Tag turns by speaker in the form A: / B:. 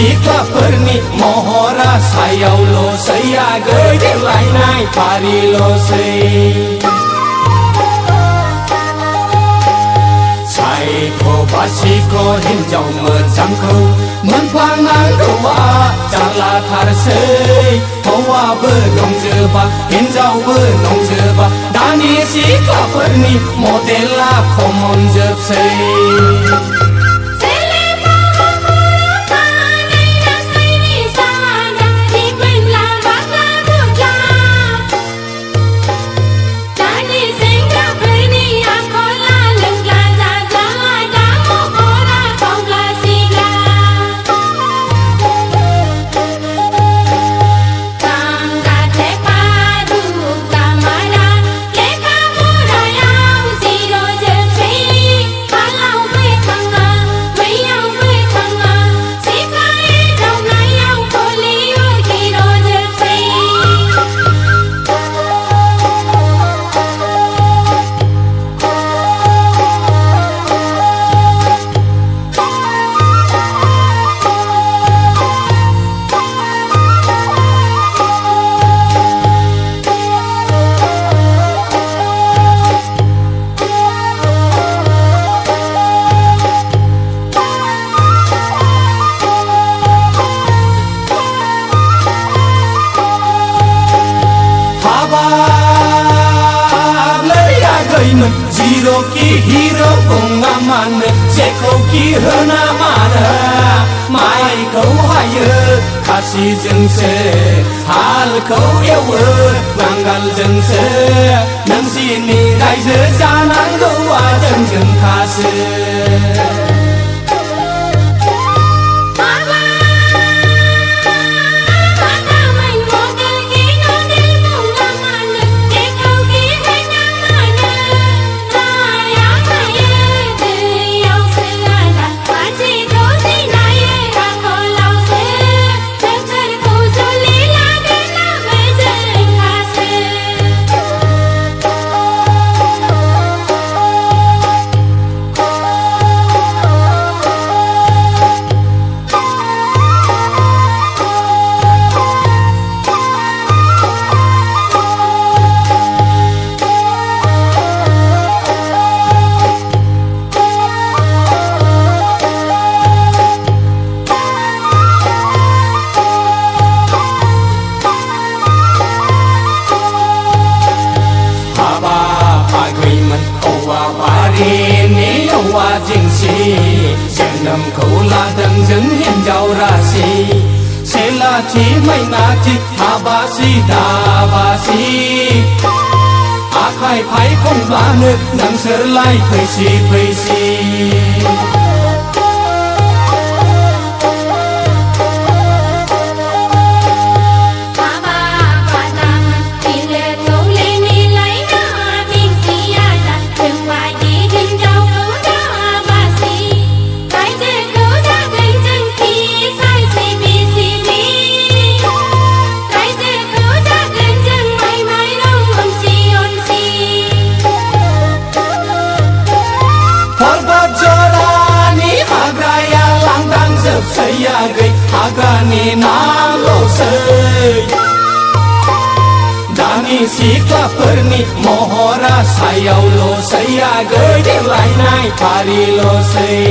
A: सिख्लाफोरनि महरा सायावल'सै आगै देलायनाय फारिल'सै सायख' बासिख' हिनजाव मोजांखौ मोनफ्लांनांगौआ जारलाथारसै हौवाबो दंजोबा हिनजावबो दंजोबा दानि सिख्लाफोरनि मडेला खमन जोबसै Zero ki hero bunga mana Jeko ki hana mana Mai kau haya Kasih jengse Hal kau ewe Nanggal jengse Nang sini raja jangan gua jeng kasih जोनोमखौ लादों जों हिनजाव रासि सेलाथि मैनाथि हाबासि दाबासि आखाइ फायखनब्लानो नोंसोरलाय फैसि फैसि Saya gay agani nalosay Dani siklaperni mohora sayawlosay agay Delaynay parilosay